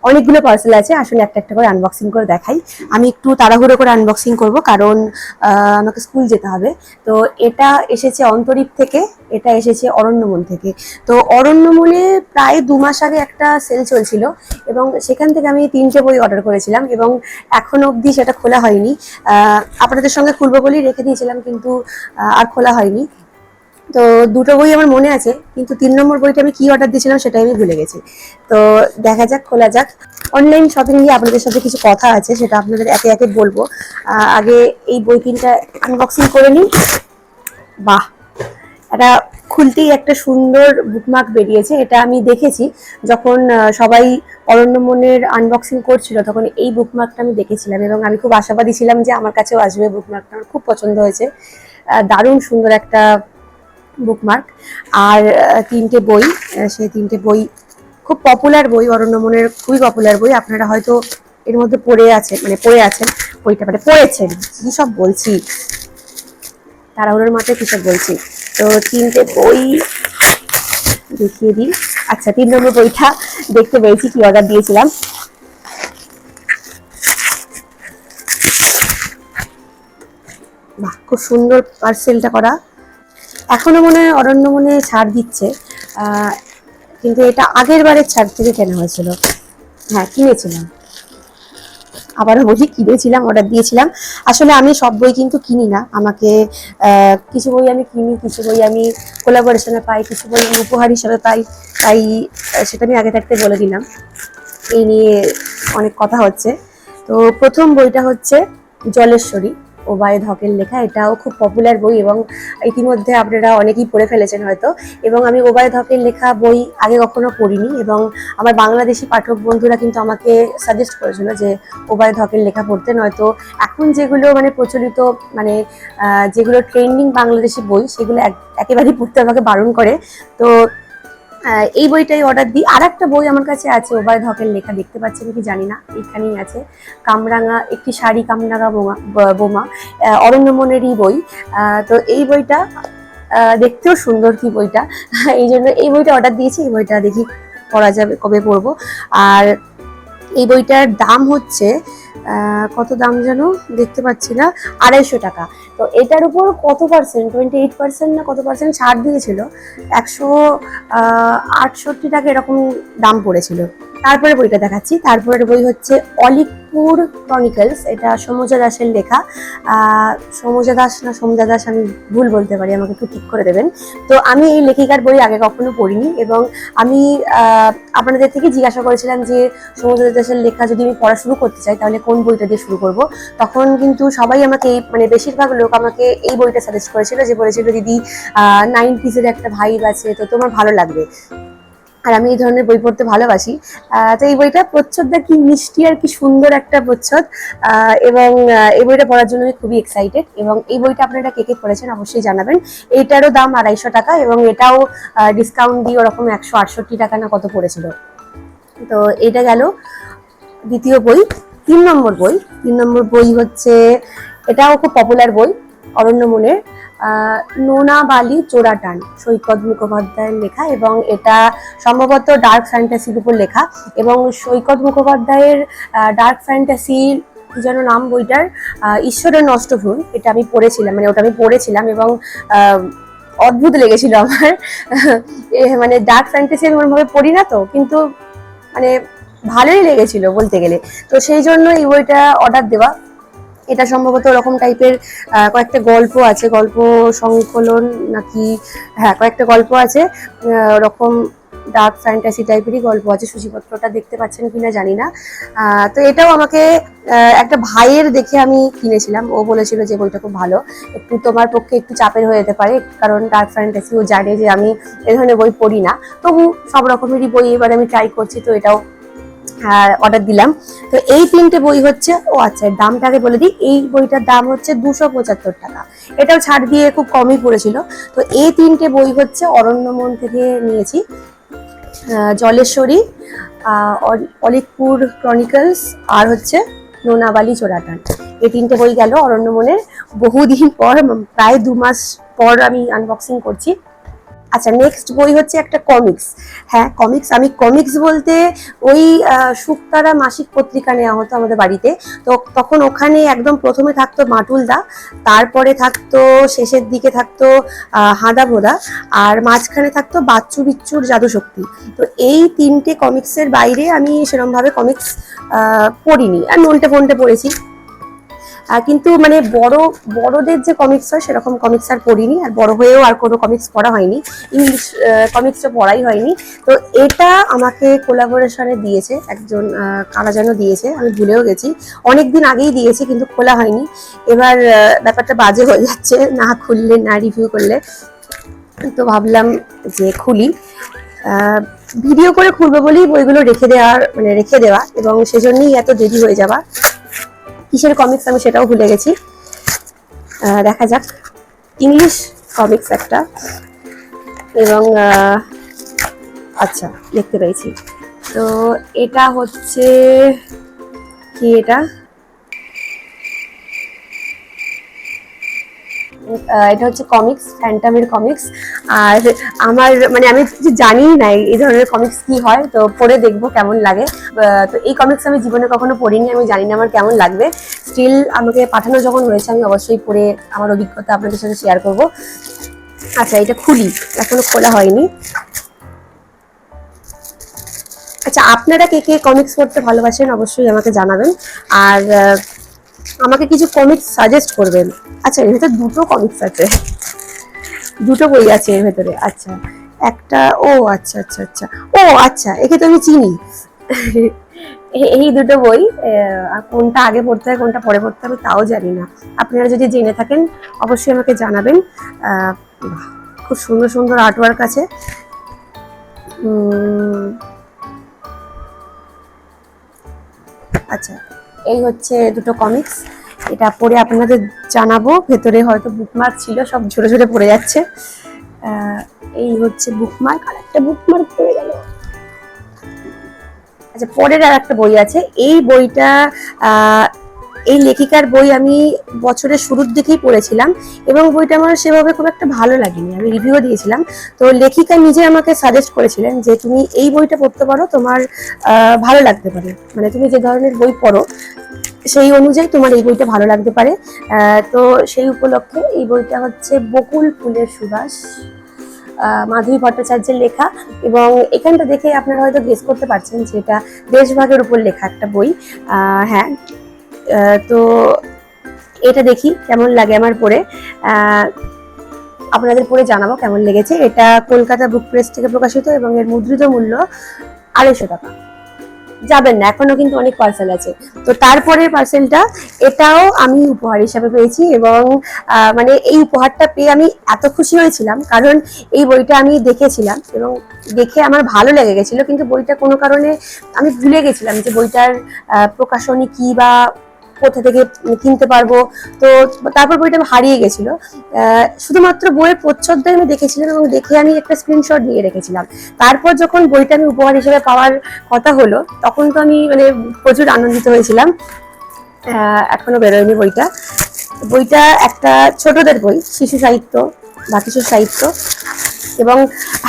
অনেকগুলো পার্সেল আছে, আসলে একটা একটা করে আনবক্সিং করে দেখাই। আমি একটু তাড়াহুড়ো করে আনবক্সিং করব, কারণ আমাকে স্কুল যেতে হবে। তো এটা এসেছে অন্তরীপ থেকে, এটা এসেছে অরণ্যমন থেকে। তো অরণ্যমনে প্রায় 2 মাস আগে একটা সেল চলছিল, এবং সেখান থেকে আমি 3টে বই অর্ডার করেছিলাম, এবং এখনো অবধি সেটা খোলা হয়নি। আপনাদের সঙ্গে খুলবো বলেই রেখে দিয়েছিলাম, কিন্তু আর খোলা হয়নি। তো 2টো বই আমার মনে আছে, কিন্তু 3 নম্বর বইটা আমি কি অর্ডার দিয়েছিলাম সেটাই আমি ভুলে গেছি। তো দেখা যাক, খোলা যাক। অনলাইন শপিং নিয়ে আপনাদের সাথে কিছু কথা আছে, সেটা আপনাদের একে একে বলবো। আগে এই বই 3টা আনবক্সিং করে নিই। বাহ, এটা খুলতেই একটা সুন্দর বুকমার্ক বেরিয়েছে। এটা আমি দেখেছি যখন সবাই অরণ্যমনের আনবক্সিং করছিল, তখন এই বুকমার্কটা আমি দেখেছিলাম, এবং আমি খুব আশাবাদী ছিলাম যে আমার কাছেও আসবে বুকমার্কটা। আমার খুব পছন্দ হয়েছে, দারুণ সুন্দর একটা বুকমার্ক। আর 3টে বই, সেই 3টে বই খুব পপুলার বই, অরণ্যমনের খুবই পপুলার বই। আপনারা হয়তো এর মধ্যে পড়ে আছেন, বইটা পড়েছেন। কি সব বলছি, তাড়াহুড়োর মাথায় কি সব বলছি। তো 3টে বই দেখিয়ে দিই। আচ্ছা, 3 নম্বর বইটা দেখতে পেয়েছি, কি অর্ডার দিয়েছিলাম। বাহ, খুব সুন্দর পার্সেলটা করা। এখনো মনে হয় অরণ্যমনে ছাড় দিচ্ছে, কিন্তু এটা আগের বারের ছাড় থেকে কেনা হয়েছিল। হ্যাঁ, কিনেছিলাম, আবারও বলি কিনেছিলাম, অর্ডার দিয়েছিলাম। আসলে আমি সব বই কিন্তু কিনি না, আমাকে কিছু বই আমি কিনি, কিছু বই আমি কোলাবোরেশনে পাই, কিছু বই আমি উপহার হিসেবে পাই। তাই সেটা আমি আগে থাকতে বলে দিলাম। এই নিয়ে অনেক কথা হচ্ছে। তো প্রথম বইটা হচ্ছে জলেশ্বরী, ওবায়দ হকের লেখা। এটাও খুব পপুলার বই, এবং ইতিমধ্যে আপনারা অনেকেই পড়ে ফেলেছেন হয়তো। এবং আমি ওবায়দ হকের লেখা বই আগে কখনো পড়িনি, এবং আমার বাংলাদেশি পাঠক বন্ধুরা কিন্তু আমাকে সাজেস্ট করেছিল যে ওবায়দ হকের লেখা পড়তে। নয়তো এখন যেগুলো মানে প্রচলিত, মানে যেগুলো ট্রেন্ডিং বাংলাদেশি বই, সেগুলো একেবারেই পড়তে আমাকে বারণ করে। তো এই বইটাই অর্ডার দিই। আর একটা বই আমার কাছে আছে ওবায়দ হকের লেখা, দেখতে পাচ্ছেন কি জানি না, এইখানেই আছে, কামরাঙা একটি শাড়ি কামরাঙা বোমা, অরণ্যমনেরই বই। তো এই বইটা দেখতেও সুন্দর কি বইটা, এই জন্য এই বইটা অর্ডার দিয়েছি। এই বইটা দেখি পড়া যাবে, কবে পড়বো। আর এই বইটার দাম হচ্ছে কত দাম যেন দেখতে পাচ্ছি না, 250 টাকা। তো এটার উপর কত পার্সেন্ট, 28% না কত পার্সেন্ট ছাড় দিয়েছিল, 168 টাকা এরকম দাম পড়েছিল। তারপরে বইটা দেখাচ্ছি। তারপরের বই হচ্ছে অলিকপুর ক্রনিকলস, এটা সমুজা দাসের লেখা। সমুজা দাস না সমুজা দাস, আমি ভুল বলতে পারি, আমাকে একটু ঠিক করে দেবেন। তো আমি এই লেখিকার বই আগে কখনো পড়িনি, এবং আমি আপনাদের থেকে জিজ্ঞাসা করেছিলাম যে সমুজা দাসের লেখা যদি আমি পড়া শুরু করতে চাই তাহলে কোন বইটা দিয়ে শুরু করব। তখন কিন্তু সবাই আমাকে মানে বেশিরভাগ লোক আমাকে এই বইটা সাজেস্ট করেছিল, যে বলেছিল দিদি 90s-এর একটা ভাইব আছে, তো তোমার ভালো লাগবে। আর আমি এই ধরনের বই পড়তে ভালোবাসি। তো এই বইটা প্রচ্ছদটা কি মিষ্টি আর কি সুন্দর একটা প্রচ্ছদ, এবং এই বইটা পড়ার জন্য আমি খুবই এক্সাইটেড। এবং এই বইটা আপনারা কে কে পড়েছেন অবশ্যই জানাবেন। এইটারও দাম 250 টাকা, এবং এটাও ডিসকাউন্ট দিয়ে ওরকম 168 টাকা না কত পড়েছিল। তো এটা গেল দ্বিতীয় বই। 3 নম্বর বই হচ্ছে, এটাও খুব পপুলার বই, অরণ্যমনের নোনা বালি চোরাটান, সৈকত মুখোপাধ্যায়ের লেখা। এবং এটা সম্ভবত ডার্ক ফ্যান্টাসির উপর লেখা। এবং সৈকত মুখোপাধ্যায়ের ডার্ক ফ্যান্টাসির কি যেন নাম বইটার, ঈশ্বরের নষ্ট ভ্রূণ, এটা আমি পড়েছিলাম, মানে ওটা আমি পড়েছিলাম, এবং অদ্ভুত লেগেছিল আমার। মানে ডার্ক ফ্যান্টাসি আমি ওরকমভাবে পড়ি না, তো কিন্তু মানে ভালোই লেগেছিল বলতে গেলে। তো সেই জন্য এই বইটা অর্ডার দেওয়া। এটা সম্ভবত ওরকম টাইপের কয়েকটা গল্প আছে, গল্প সংকলন নাকি, হ্যাঁ কয়েকটা গল্প আছে, ওরকম ডার্ক ফ্যান্টাসি টাইপেরই গল্প আছে। সূচিপত্রটা দেখতে পাচ্ছেন কিনা জানি না। তো এটাও আমাকে একটা ভাইয়ের দেখে আমি কিনেছিলাম, ও বলেছিল যে বইটা খুব ভালো, একটু তোমার পক্ষে একটু চাপের হয়ে যেতে পারে, কারণ ডার্ক ফ্যান্টাসি ও জানে যে আমি এ ধরনের বই পড়ি না, তবু সব রকমেরই বই এবার আমি ট্রাই করছি, তো এটাও অর্ডার দিলাম। তো এই 3টে বই হচ্ছে, ও আচ্ছা দামটা আগে বলে দিই, এই বইটার দাম হচ্ছে 275 টাকা, এটাও ছাড় দিয়ে খুব কমই পড়েছিল। তো এই 3টে বই হচ্ছে অরণ্যমন থেকে নিয়েছি, জলেশ্বরী, অলিকপুর ক্রনিকলস, আর হচ্ছে নোনাবালি চোরাটান। এই 3টে বই গেল অরণ্যমনের। বহুদিন পর, প্রায় 2 মাস পর আমি আনবক্সিং করছি। আচ্ছা, নেক্সট বই হচ্ছে একটা কমিক্স। হ্যাঁ, কমিক্স। আমি কমিক্স বলতে ওই শুকতারা মাসিক পত্রিকা নেওয়া হতো আমাদের বাড়িতে। তো তখন ওখানে একদম প্রথমে থাকতো মাটুলদা, তারপরে থাকতো শেষের দিকে থাকতো হাঁদা ভোদা, আর মাঝখানে থাকতো বাচ্চু বিচ্চুর জাদুশক্তি। তো এই তিনটে কমিক্সের বাইরে আমি সেরকমভাবে কমিক্স পড়িনি। আর নন্টে ফন্টে পড়েছি, কিন্তু মানে বড়দের যে কমিক্স হয় সেরকম কমিক্স আর পড়িনি। আর বড় হয়েও আর কোনো কমিক্স পড়া হয়নি, ইংলিশ কমিক্সটা পড়াই হয়নি। তো এটা আমাকে কোলাবোরেশনে দিয়েছে একজন, কারা যেন দিয়েছে, আমি ভুলেও গেছি। অনেকদিন আগেই দিয়েছে কিন্তু খোলা হয়নি। এবার ব্যাপারটা বাজে হয়ে যাচ্ছে না খুললে, না রিভিউ করলে। তো ভাবলাম যে খুলি, ভিডিও করে খুলবো বলেই বইগুলো রেখে দেওয়া, এবং সেজন্যই এত দেরি হয়ে যাওয়া। কিসের কমিক্স আমি সেটাও ভুলে গেছি। দেখা যাক। ইংলিশ কমিক্স একটা, এবং আচ্ছা দেখতে পেয়েছি। তো এটা হচ্ছে কি, এটা হচ্ছে কমিক্স, ফ্যান্টামের কমিক্স। আর আমার মানে আমি কিছু জানিই নাই এই ধরনের কমিক্স কি হয়, তো পড়ে দেখবো কেমন লাগে। তো এই কমিক্স আমি জীবনে কখনো পড়িনি, আমি জানি না আমার কেমন লাগবে। স্টিল আমাকে পাঠানো যখন হয়েছে আমি অবশ্যই পড়ে আমার অভিজ্ঞতা আপনাদের সাথে শেয়ার করব। আচ্ছা, এটা খুলি, এখনো খোলা হয়নি। আচ্ছা, আপনারা কে কে কমিক্স পড়তে ভালোবাসেন অবশ্যই আমাকে জানাবেন, আর আমাকে কিছু কমিক্স সাজেস্ট করবেন। আচ্ছা, এর ভেতরে দুটো কমিক্স আছে, দুটো বই আছে এর ভেতরে। আচ্ছা, একটা, ও আচ্ছা আচ্ছা আচ্ছা, ও আচ্ছা, একে তো আমি চিনি। এই দুটো বই, কোনটা আগে পড়তে হয় কোনটা পরে পড়তে হবে তাও জানি না। আপনারা যদি জেনে থাকেন অবশ্যই আমাকে জানাবেন। খুব সুন্দর সুন্দর আর্টওয়ার্ক আছে। আচ্ছা, এই হচ্ছে দুটো কমিক্স। এটা পড়ে আপনাদের জানাবো। ভেতরে হয়তো বুকমার্ক ছিল, সব ঝরে ঝরে পড়ে যাচ্ছে। এই হচ্ছে বুকমার্ক, আর একটা বুকমার্ক পড়ে গেল। আচ্ছা, পরের আর একটা বই আছে। এই বইটা এই লেখিকার বই আমি বছরের শুরুর দিকেই পড়েছিলাম, এবং বইটা আমার সেভাবে খুব একটা ভালো লাগেনি, আমি রিভিউ দিয়েছিলাম। তো লেখিকা নিজে আমাকে সাজেস্ট করেছিলেন যে তুমি এই বইটা পড়তে পারো, তোমার ভালো লাগতে পারে, মানে তুমি যে ধরনের বই পড়ো সেই অনুযায়ী তোমার এই বইটা ভালো লাগতে পারে। তো সেই উপলক্ষে এই বইটা হচ্ছে বকুল ফুলের সুবাস, মাধবী ভট্টাচার্যের লেখা। এবং এখানটা দেখে আপনারা হয়তো গেস করতে পারছেন যে এটা দেশভাগের উপর লেখা একটা বই। হ্যাঁ, তো এটা দেখি কেমন লাগে আমার পড়ে, আপনাদের পড়ে জানাবো কেমন লেগেছে। এটা কলকাতা বুক প্রেস থেকে প্রকাশিত, এবং এর মুদ্রিত মূল্য 250 টাকা। যাবেন না, এখনো কিন্তু অনেক পার্সেল আছে। তো তারপরের পার্সেলটা, এটাও আমি উপহার হিসাবে পেয়েছি, এবং মানে এই উপহারটা পেয়ে আমি এত খুশি হয়েছিলাম, কারণ এই বইটা আমি দেখেছিলাম এবং দেখে আমার ভালো লেগে গেছিল, কিন্তু বইটা কোনো কারণে আমি ভুলে গেছিলাম যে বইটার প্রকাশনী কি বা কোথা থেকে কিনতে পারবো। তো তারপর বইটা হারিয়ে গেছিল। শুধুমাত্র বইয়ের প্রচ্ছদটাই আমি দেখেছিলাম, এবং দেখে আমি একটা স্ক্রিনশট নিয়ে রেখেছিলাম। তারপর যখন বইটা আমি উপহার হিসেবে পাওয়ার কথা হলো, তখন তো আমি মানে প্রচুর আনন্দিত হয়েছিলাম। এখনো বেরোয়নি বইটা। বইটা একটা ছোটদের বই, শিশু সাহিত্য বা কিশোর সাহিত্য। এবং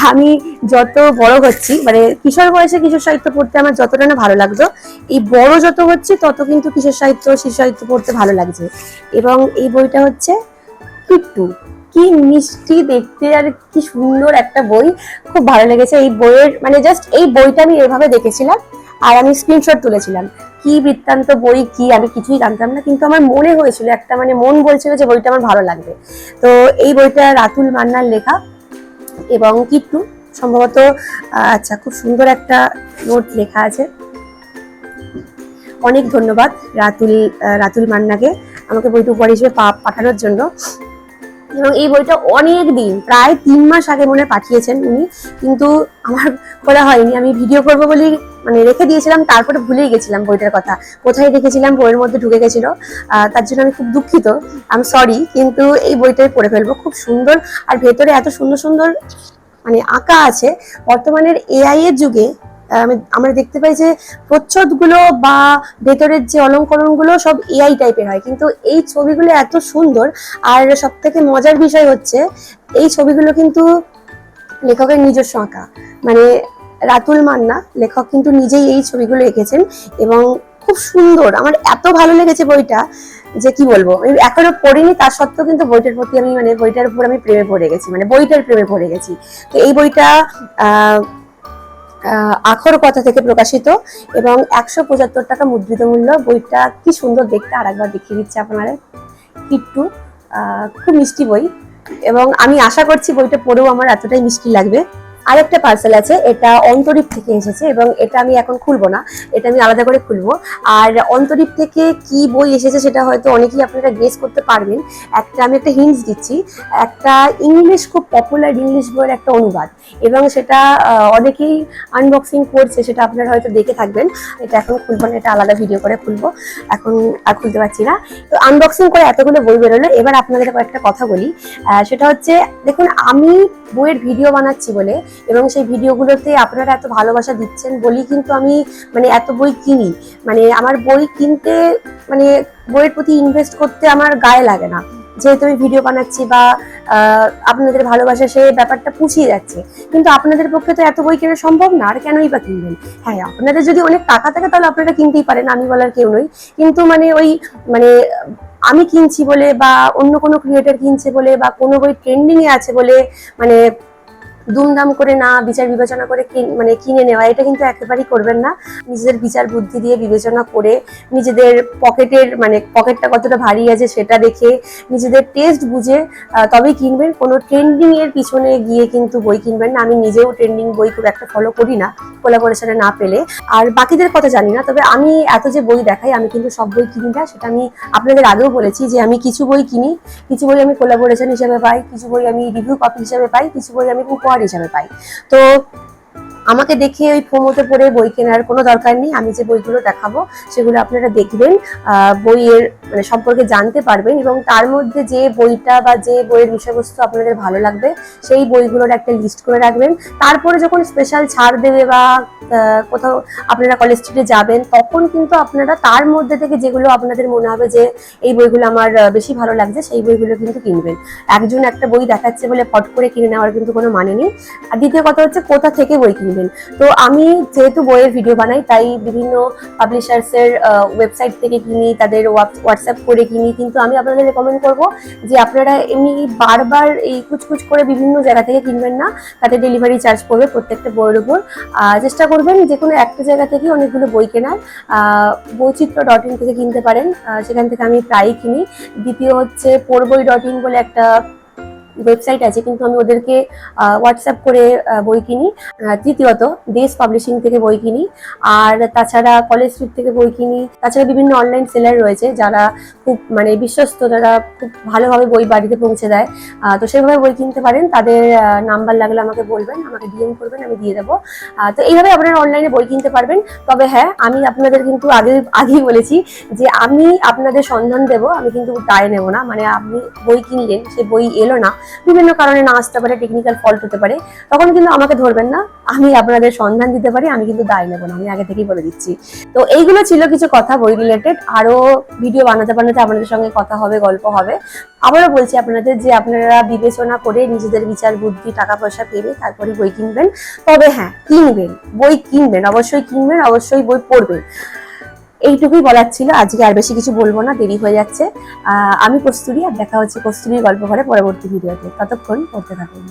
আমি যত বড় হচ্ছি, মানে কিশোর বয়সে কিশোর সাহিত্য পড়তে আমার যতটা না ভালো লাগতো, এই বড় যত হচ্ছে তত কিন্তু কিশোর সাহিত্য, শিশু সাহিত্য পড়তে ভালো লাগছে। এবং এই বইটা হচ্ছে কিট্টু। কি মিষ্টি দেখতে আর কি সুন্দর একটা বই, খুব ভালো লেগেছে এই বইয়ের, মানে জাস্ট এই বইটা আমি এভাবে দেখেছিলাম আর আমি স্ক্রিনশট তুলেছিলাম। কি বৃত্তান্ত বই, কি আমি কিছুই জানতাম না, কিন্তু আমার মনে হয়েছিল একটা, মানে মন বলছিল যে বইটা আমার ভালো লাগবে। তো এই বইটা রাতুল মান্নার লেখা, এবং কিট্টু সম্ভবত, আচ্ছা, খুব সুন্দর একটা নোট লেখা আছে। অনেক ধন্যবাদ রাতুল মান্নাকে আমাকে বইটা উপহার হিসেবে পাঠানোর জন্য। এবং এই বইটা অনেক দিন, প্রায় 3 মাস আগে মনে পাঠিয়েছেন উনি, কিন্তু আমার খোলা হয়নি। আমি ভিডিও করবো বলে মানে রেখে দিয়েছিলাম, তারপরে ভুলেই গেছিলাম বইটার কথা, কোথায় রেখেছিলাম, বইয়ের মধ্যে ঢুকে গেছিল। তার জন্য আমি খুব দুঃখিত, আমি সরি, কিন্তু এই বইটাই পড়ে ফেলবো। খুব সুন্দর, আর ভেতরে এত সুন্দর সুন্দর মানে আঁকা আছে। বর্তমানের এআই এর যুগে আমরা দেখতে পাই যে প্রচ্ছদগুলো বা ভেতরের যে অলঙ্করণগুলো সব এআই টাইপের হয়, কিন্তু এই ছবিগুলো এত সুন্দর। আর সব থেকে মজার বিষয় হচ্ছে এই ছবিগুলো কিন্তু লেখকের নিজস্ব আঁকা, মানে রাতুল মান্না লেখক কিন্তু নিজেই এই ছবিগুলো এঁকেছেন এবং খুব সুন্দর। আমার এত ভালো লেগেছে বইটা যে কি বলবো, আমি এখনো পড়িনি, তার সত্ত্বেও কিন্তু বইটার প্রতি আমি মানে বইটার উপর আমি প্রেমে পড়ে গেছি, মানে বইটার প্রেমে পড়ে গেছি। তো এই বইটা আখর কথা থেকে প্রকাশিত এবং 175 টাকা মুদ্রিত মূল্য। বইটা কি সুন্দর দেখতে, আর একবার দেখিয়ে দিচ্ছে আপনারা, কিট্টু, খুব মিষ্টি বই এবং আমি আশা করছি বইটা পড়েও আমার এতটাই মিষ্টি লাগবে। আরেকটা পার্সেল আছে, এটা অন্তরীপ থেকে এসেছে এবং এটা আমি এখন খুলবো না, এটা আমি আলাদা করে খুলবো। আর অন্তরীপ থেকে কি বই এসেছে সেটা হয়তো অনেকেই আপনারা গেস করতে পারবেন। আমি একটা হিন্টস দিচ্ছি, একটা ইংলিশ, খুব পপুলার ইংলিশ বইয়ের একটা অনুবাদ, এবং সেটা অনেকেই আনবক্সিং করছে, সেটা আপনারা হয়তো দেখে থাকবেন। এটা এখন খুলবো না, এটা আলাদা ভিডিও করে খুলবো, এখন আর খুলতে পারছি না। তো আনবক্সিং করে এতগুলো বই বেরোলো, এবার আপনাদের কয়েকটা কথা বলি। সেটা হচ্ছে, দেখুন আমি বইয়ের ভিডিও বানাচ্ছি বলে এবং সেই ভিডিওগুলোতে আপনারা এত ভালোবাসা দিচ্ছেন বলেই কিন্তু আমি মানে এত বই কিনি। মানে আমার বই কিনতে, মানে বইয়ের প্রতি ইনভেস্ট করতে আমার গায়ে লাগে না, যেহেতু আমি ভিডিও বানাচ্ছি বা আপনাদের ভালোবাসা সে ব্যাপারটা পুষিয়ে যাচ্ছে। কিন্তু আপনাদের পক্ষে তো এত বই কেনা সম্ভব না, আর কেনই বা কিনবেন? হ্যাঁ, আপনাদের যদি অনেক টাকা থাকে তাহলে আপনারা কিনতেই পারেন, আমি বলার কেউ নই। কিন্তু মানে ওই মানে আমি কিনছি বলে বা অন্য কোনো ক্রিয়েটর কিনছে বলে বা কোনো বই ট্রেন্ডিং এ আছে বলে মানে দুমদাম করে না বিচার বিবেচনা করে মানে কিনে নেওয়া, এটা কিন্তু একেবারেই করবেন না। নিজেদের বিচার বুদ্ধি দিয়ে বিবেচনা করে, নিজেদের পকেটটা কতটা ভারী আছে সেটা দেখে, নিজেদের টেস্ট বুঝে তবেই কিনবেন। কোনো ট্রেন্ডিং এর পিছনে গিয়ে কিন্তু বই কিনবেন না। আমি নিজেও ট্রেন্ডিং বই খুব একটা ফলো করি না, কোলাবোরেশনে না পেলে। আর বাকিদের কথা জানি না, তবে আমি এত যে বই দেখাই, আমি কিন্তু সব বই কিনি না, সেটা আমি আপনাদের আগেও বলেছি যে আমি কিছু বই কিনি, কিছু বই আমি কোলাবোরেশন হিসেবে পাই, কিছু বই আমি রিভিউ কপি হিসেবে পাই, কিছু বই আমি উপহার হিসেবে পাই। তো আমাকে দেখে ওই ফোমোতে পড়ে বই কেনার কোনো দরকার নেই। আমি যে বইগুলো দেখাবো সেগুলো আপনারা দেখবেন, বইয়ের মানে সম্পর্কে জানতে পারবেন, এবং তার মধ্যে যে বইটা বা যে বইয়ের বিষয়বস্তু আপনাদের ভালো লাগবে সেই বইগুলোর একটা লিস্ট করে রাখবেন। তারপরে যখন স্পেশাল ছাড় দেবে বা কোথাও আপনারা কলেজ স্ট্রিটে যাবেন, তখন কিন্তু আপনারা তার মধ্যে থেকে যেগুলো আপনাদের মনে হবে যে এই বইগুলো আমার বেশি ভালো লাগছে, সেই বইগুলো কিন্তু কিনবেন। একজন একটা বই দেখাচ্ছে বলে ফট করে কিনে নেওয়ার কিন্তু কোনো মানে নেই। আর দ্বিতীয় কথা হচ্ছে, কোথা থেকে বই কিনবেন। তো আমি যেহেতু বইয়ের ভিডিও বানাই, তাই বিভিন্ন পাবলিশার্সের ওয়েবসাইট থেকে কিনি, তাদের হোয়াটসঅ্যাপ করে কিনি। কিন্তু আমি আপনাদের রেকমেন্ড করব যে আপনারা এমনি বারবার এই কুচকুচ করে বিভিন্ন জায়গা থেকে কিনবেন না, তাতে ডেলিভারি চার্জ পড়বে প্রত্যেকটা বইয়ের উপর। চেষ্টা করবেন যে কোনো একটা জায়গা থেকে অনেকগুলো বই কেনার। বৈচিত্র্য.in থেকে কিনতে পারেন, সেখান থেকে আমি প্রায়ই কিনি। দ্বিতীয় হচ্ছে পড়বই.in বলে একটা ওয়েবসাইট আছে, কিন্তু আমি ওদেরকে হোয়াটসঅ্যাপ করে বই কিনি। তৃতীয়ত দেশ পাবলিশিং থেকে বই কিনি, আর তাছাড়া কলেজ স্ট্রিট থেকে বই কিনি। তাছাড়া বিভিন্ন অনলাইন সেলার রয়েছে যারা খুব মানে বিশ্বস্ত, যারা খুব ভালোভাবে বই বাড়িতে পৌঁছে দেয়। তো সেভাবে বই কিনতে পারেন। তাদের নাম্বার লাগলে আমাকে বলবেন, আমাকে ডিএম করবেন, আমি দিয়ে দেবো। তো এইভাবে আপনারা অনলাইনে বই কিনতে পারবেন। তবে হ্যাঁ, আমি আপনাদের কিন্তু আগেই বলেছি যে আমি আপনাদের সন্ধান দেব, আমি কিন্তু দায় নেব না। মানে আপনি বই কিনলেন, সে বই এলো না, বিভিন্ন কারণে না আসতে পারে, টেকনিক্যাল ফল্ট হতে পারে, তখন কিন্তু আমাকে ধরবেন না। আমি আপনাদের সন্ধান দিতে পারি, আমি কিন্তু দায় নেব না, আমি আগে থেকেই বলে দিচ্ছি। তো এইগুলো ছিল কিছু কথা বই রিলেটেড। আরো ভিডিও বানাতে বানাতে আপনাদের সঙ্গে কথা হবে, গল্প হবে। আবারও বলছি আপনাদের যে আপনারা বিবেচনা করে নিজেদের বিচার বুদ্ধি, টাকা পয়সা ভেবে তারপরে বই কিনবেন। তবে হ্যাঁ, কিনবেন, বই কিনবেন, অবশ্যই কিনবেন, অবশ্যই বই পড়বেন। এইটুকুই বলার ছিল। আজকে আর বেশি কিছু বলবো না, দেরি হয়ে যাচ্ছে। আমি কস্তুরী, আর দেখা হচ্ছে কস্তুরীর গল্প ঘরে পরবর্তী ভিডিওতে। ততক্ষণ পড়তে থাকুন।